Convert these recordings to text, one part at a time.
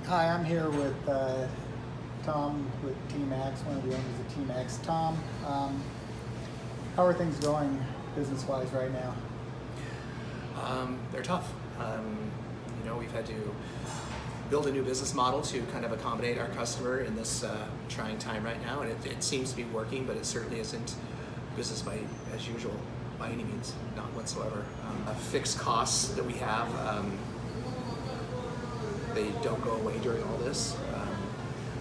Hi, I'm here with Tom with TMACS, one of the owners of TMACS. Tom, how are things going business-wise right now? They're tough. We've had to build a new business model to kind of accommodate our customer in this trying time right now, and it seems to be working, but it certainly isn't business as usual by any means, not whatsoever. Fixed costs that we have, they don't go away during all this.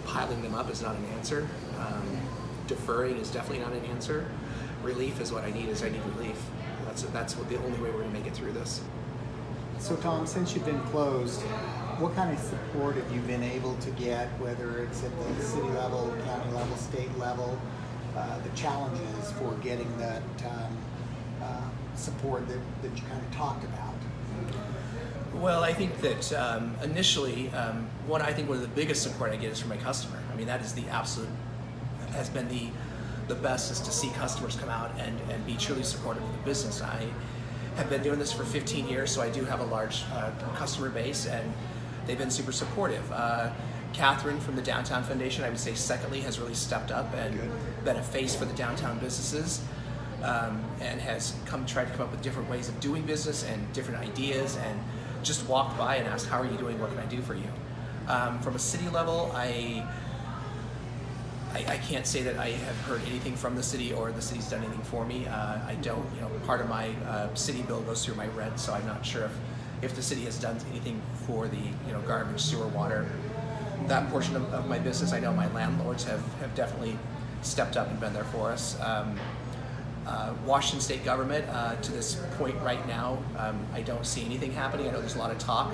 Piling them up is not an answer. Deferring is definitely not an answer. Relief is what I need. I need relief. That's the only way we're going to make it through this. So Tom, since you've been closed, what kind of support have you been able to get, whether it's at the city level, county level, state level, the challenges for getting that support that you kind of talked about? Well, I think that initially, one of the biggest support I get is from my customer. I mean, that is has been the best, is to see customers come out and be truly supportive of the business. I have been doing this for 15 years, so I do have a large customer base, and they've been super supportive. Catherine from the Downtown Foundation, I would say secondly, has really stepped up and been a face for the downtown businesses, and has tried to come up with different ways of doing business and different ideas, and just walked by and asked, how are you doing, what can I do for you? From a city level, I can't say that I have heard anything from the city or the city's done anything for me. I don't, part of my city bill goes through my rent, so I'm not sure if the city has done anything for the garbage, sewer, water, that portion of my business. I know my landlords have definitely stepped up and been there for us. Washington state government, to this point right now, I don't see anything happening. I know there's a lot of talk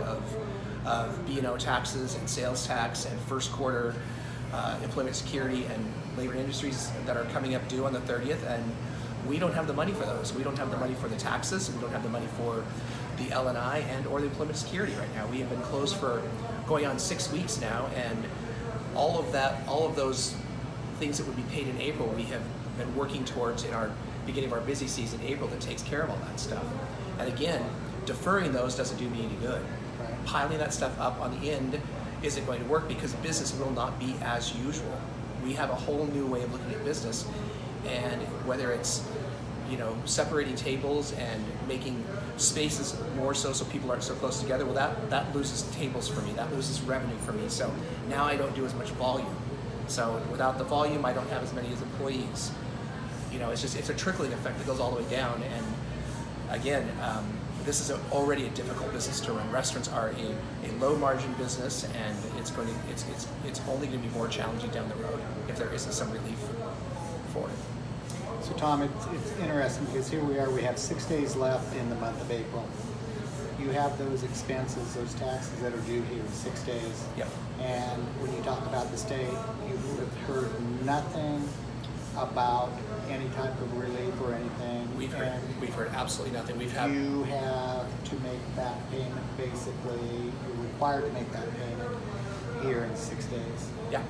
of B&O taxes and sales tax and first quarter employment security and labor industries that are coming up due on the 30th, and we don't have the money for those. We don't have the money for the taxes, and we don't have the money for the L&I and or the employment security right now. We have been closed for going on 6 weeks now, and all of those things that would be paid in April, we have been working towards in our beginning of our busy season, April, that takes care of all that stuff. And again, deferring those doesn't do me any good. Right. Piling that stuff up on the end isn't going to work, because business will not be as usual. We have a whole new way of looking at business, and whether it's separating tables and making spaces more so people aren't so close together, well, that loses tables for me, that loses revenue for me. So now I don't do as much volume. So without the volume, I don't have as many as employees. It's a trickling effect that goes all the way down. And again, this is already a difficult business to run. Restaurants are a low margin business, and it's only going to be more challenging down the road if there isn't some relief for it. So Tom, it's interesting because here we are, we have 6 days left in the month of April. You have those expenses, those taxes that are due here in 6 days. Yep. And when you talk about the state, you would have heard nothing about any type of relief or anything. We've heard absolutely nothing. You have to make that payment, basically. You're required to make that payment here in 6 days. Yeah.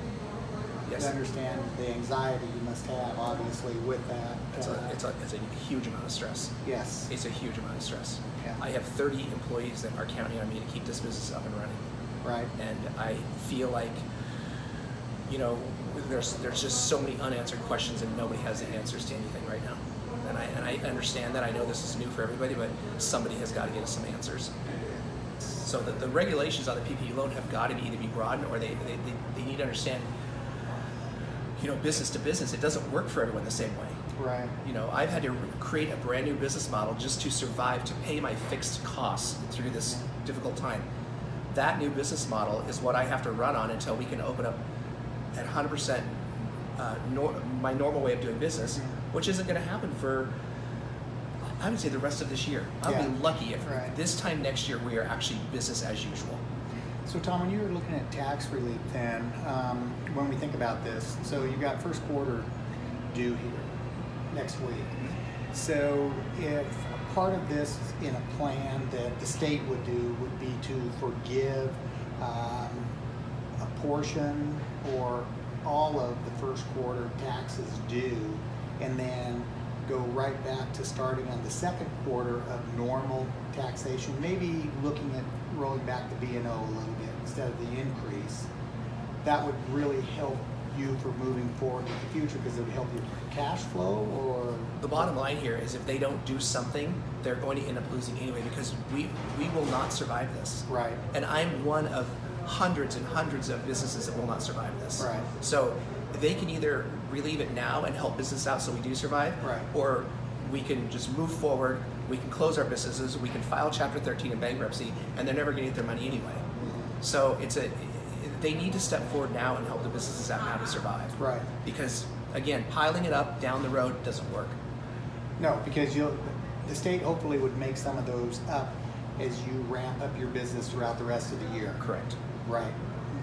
Yes. You understand the anxiety you must have, obviously, with that. It's a huge amount of stress. Yes. It's a huge amount of stress. Yeah. I have 30 employees that are counting on me to keep this business up and running. Right. And I feel like, there's just so many unanswered questions, and nobody has the answers to anything right now. And I understand that. I know this is new for everybody, but somebody has got to get us some answers. So the regulations on the PPP loan have got to either be broadened, or they need to understand, business to business, it doesn't work for everyone the same way. Right. I've had to create a brand new business model just to survive, to pay my fixed costs through this difficult time. That new business model is what I have to run on until we can open up at 100% my normal way of doing business, which isn't going to happen for, I would say, the rest of this year. I'll be lucky if this time next year we are actually business as usual. So Tom, when you were looking at tax relief then, when we think about this, so you've got first quarter due here next week. So if part of this in a plan that the state would do would be to forgive a portion or all of the first quarter taxes due, and then go right back to starting on the second quarter of normal taxation, maybe looking at rolling back the B&O a little bit instead of the increase, that would really help you for moving forward in the future because it would help your cash flow, or? The bottom line here is if they don't do something, they're going to end up losing anyway because we will not survive this. Right. And I'm one of hundreds and hundreds of businesses that will not survive this. Right. So they can either relieve it now and help business out so we do survive, Right. or we can just move forward, we can close our businesses, we can file Chapter 13 in bankruptcy, and they're never going to get their money anyway. So they need to step forward now and help the businesses out now to survive. Right. Because again, piling it up down the road doesn't work. No, because the state hopefully would make some of those up as you ramp up your business throughout the rest of the year. Correct. Right.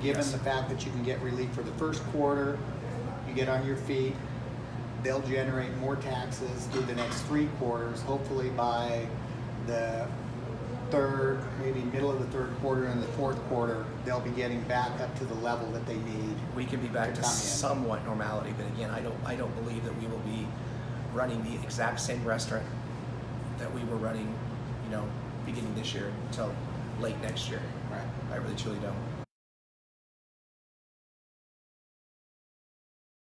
Given Yes. the fact that you can get relief for the first quarter, you get on your feet, they'll generate more taxes through the next 3 quarters. Hopefully by the third, maybe middle of the third quarter and the fourth quarter, they'll be getting back up to the level that they need. We can be back to come in. somewhat normality, but again, I don't believe that we will be running the exact same restaurant that we were running, beginning this year until late next year. Right. I really truly don't.